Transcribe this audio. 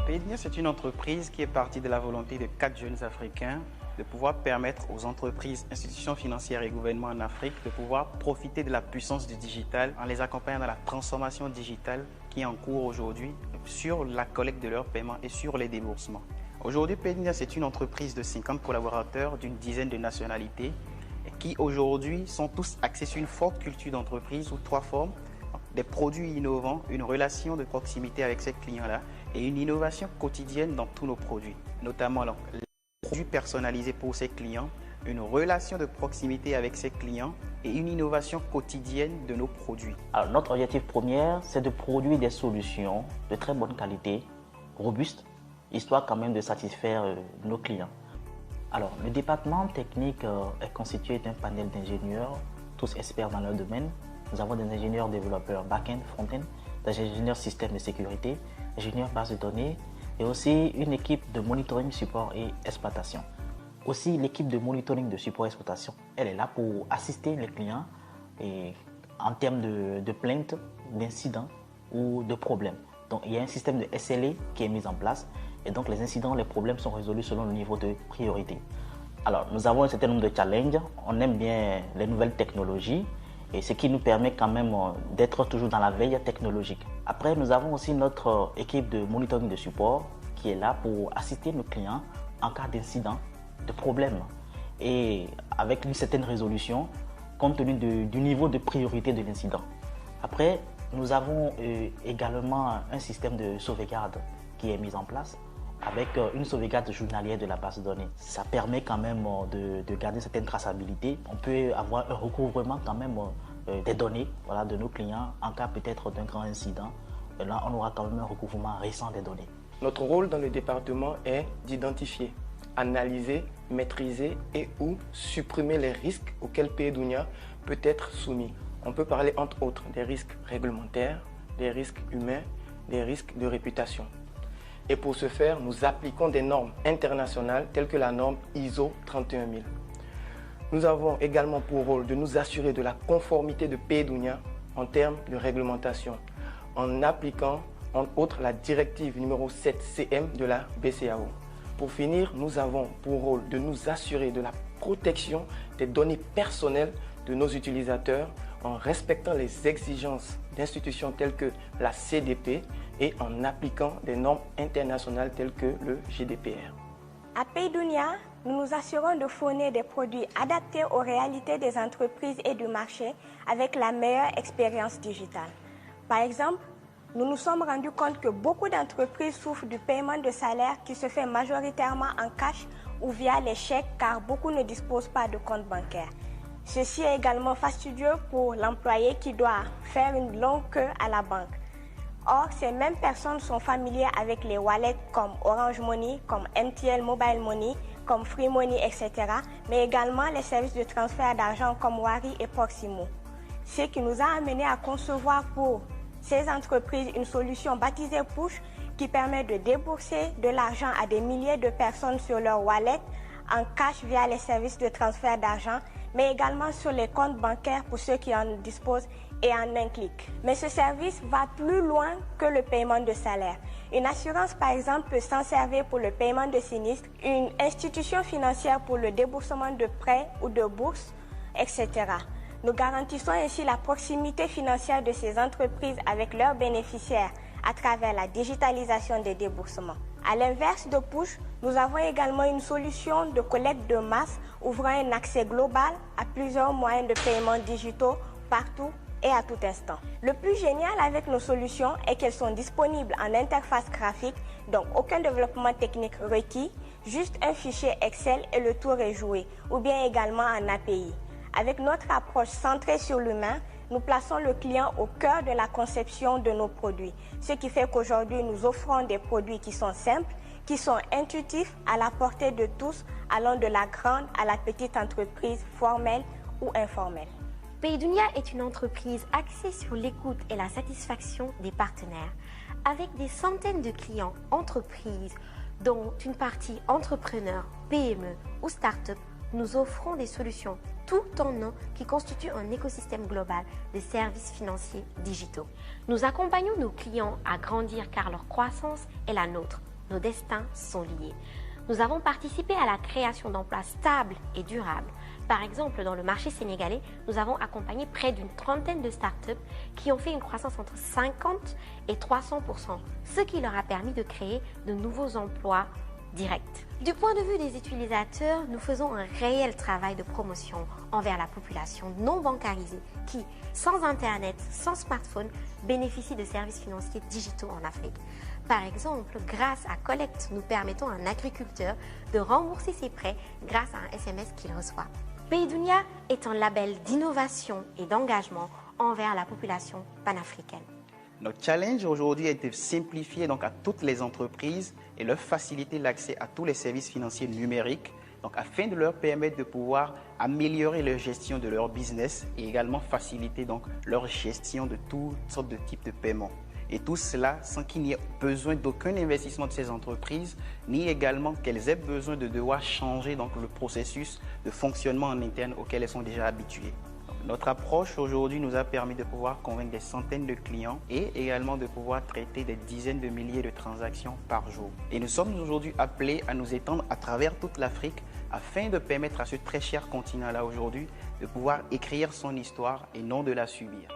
Paydunia, c'est une entreprise qui est partie de la volonté de 4 jeunes Africains de pouvoir permettre aux entreprises, institutions financières et gouvernements en Afrique de pouvoir profiter de la puissance du digital en les accompagnant dans la transformation digitale qui est en cours aujourd'hui sur la collecte de leurs paiements et sur les déboursements. Aujourd'hui, Paydunia, c'est une entreprise de 50 collaborateurs d'une dizaine de nationalités qui aujourd'hui sont tous axés sur une forte culture d'entreprise sous 3 formes: des produits innovants, une relation de proximité avec ces clients-là et une innovation quotidienne dans tous nos produits, notamment les produits personnalisés pour ces clients, une relation de proximité avec ces clients et une innovation quotidienne de nos produits. Alors, notre objectif premier, c'est de produire des solutions de très bonne qualité, robustes, histoire quand même de satisfaire nos clients. Alors, le département technique est constitué d'un panel d'ingénieurs, tous experts dans leur domaine. Nous avons des ingénieurs développeurs back-end, front-end, des ingénieurs systèmes de sécurité, ingénieurs bases de données et aussi une équipe de monitoring, support et exploitation. Aussi, l'équipe de monitoring, de support et exploitation, elle est là pour assister les clients et en termes de plaintes, d'incidents ou de problèmes. Donc, il y a un système de SLA qui est mis en place et donc les incidents, les problèmes sont résolus selon le niveau de priorité. Alors, nous avons un certain nombre de challenges. On aime bien les nouvelles technologies et ce qui nous permet quand même d'être toujours dans la veille technologique. Après, nous avons aussi notre équipe de monitoring de support qui est là pour assister nos clients en cas d'incident, de problème et avec une certaine résolution compte tenu du niveau de priorité de l'incident. Après, nous avons également un système de sauvegarde qui est mis en place avec une sauvegarde journalière de la base de données. Ça permet quand même de garder une certaine traçabilité. On peut avoir un recouvrement quand même des données, voilà, de nos clients en cas peut-être d'un grand incident. Et là, on aura quand même un recouvrement récent des données. Notre rôle dans le département est d'identifier, analyser, maîtriser et ou supprimer les risques auxquels Paydunia peut être soumis. On peut parler entre autres des risques réglementaires, des risques humains, des risques de réputation. Et pour ce faire, nous appliquons des normes internationales telles que la norme ISO 31000. Nous avons également pour rôle de nous assurer de la conformité de Paydunia en termes de réglementation, en appliquant entre autres la directive numéro 7 CM de la BCAO. Pour finir, nous avons pour rôle de nous assurer de la protection des données personnelles de nos utilisateurs en respectant les exigences d'institutions telles que la CDP et en appliquant des normes internationales telles que le GDPR. À Paydunia, nous nous assurons de fournir des produits adaptés aux réalités des entreprises et du marché avec la meilleure expérience digitale. Par exemple, nous nous sommes rendus compte que beaucoup d'entreprises souffrent du paiement de salaire qui se fait majoritairement en cash ou via les chèques car beaucoup ne disposent pas de compte bancaire. Ceci est également fastidieux pour l'employé qui doit faire une longue queue à la banque. Or, ces mêmes personnes sont familières avec les wallets comme Orange Money, comme MTL Mobile Money, comme Free Money, etc. mais également les services de transfert d'argent comme Wari et Proximo. Ce qui nous a amené à concevoir pour ces entreprises une solution baptisée Push qui permet de débourser de l'argent à des milliers de personnes sur leur wallet en cash via les services de transfert d'argent, mais également sur les comptes bancaires pour ceux qui en disposent et en un clic. Mais ce service va plus loin que le paiement de salaire. Une assurance, par exemple, peut s'en servir pour le paiement de sinistres, une institution financière pour le déboursement de prêts ou de bourses, etc. Nous garantissons ainsi la proximité financière de ces entreprises avec leurs bénéficiaires à travers la digitalisation des déboursements. À l'inverse de Push, nous avons également une solution de collecte de masse ouvrant un accès global à plusieurs moyens de paiement digitaux partout et à tout instant. Le plus génial avec nos solutions est qu'elles sont disponibles en interface graphique, donc aucun développement technique requis, juste un fichier Excel et le tour est joué, ou bien également en API. Avec notre approche centrée sur l'humain, nous plaçons le client au cœur de la conception de nos produits, ce qui fait qu'aujourd'hui nous offrons des produits qui sont simples, qui sont intuitifs, à la portée de tous, allant de la grande à la petite entreprise formelle ou informelle. Paydunia est une entreprise axée sur l'écoute et la satisfaction des partenaires. Avec des centaines de clients entreprises, dont une partie entrepreneurs, PME ou start-up, nous offrons des solutions tout en un qui constituent un écosystème global de services financiers digitaux. Nous accompagnons nos clients à grandir car leur croissance est la nôtre. nos destins sont liés. Nous avons participé à la création d'emplois stables et durables. Par exemple, dans le marché sénégalais, nous avons accompagné près d'une trentaine de startups qui ont fait une croissance entre 50 et 300%, ce qui leur a permis de créer de nouveaux emplois directs. Du point de vue des utilisateurs, nous faisons un réel travail de promotion envers la population non bancarisée qui, sans Internet, sans smartphone, bénéficie de services financiers digitaux en Afrique. Par exemple, grâce à Collect, nous permettons à un agriculteur de rembourser ses prêts grâce à un SMS qu'il reçoit. PayDunia est un label d'innovation et d'engagement envers la population panafricaine. Notre challenge aujourd'hui est de simplifier donc à toutes les entreprises et leur faciliter l'accès à tous les services financiers numériques, donc afin de leur permettre de pouvoir améliorer leur gestion de leur business et également faciliter donc leur gestion de toutes sortes de types de paiements. Et tout cela sans qu'il n'y ait besoin d'aucun investissement de ces entreprises, ni également qu'elles aient besoin de devoir changer donc le processus de fonctionnement en interne auquel elles sont déjà habituées. Notre approche aujourd'hui nous a permis de pouvoir convaincre des centaines de clients et également de pouvoir traiter des dizaines de milliers de transactions par jour. Et nous sommes aujourd'hui appelés à nous étendre à travers toute l'Afrique afin de permettre à ce très cher continent-là aujourd'hui de pouvoir écrire son histoire et non de la subir.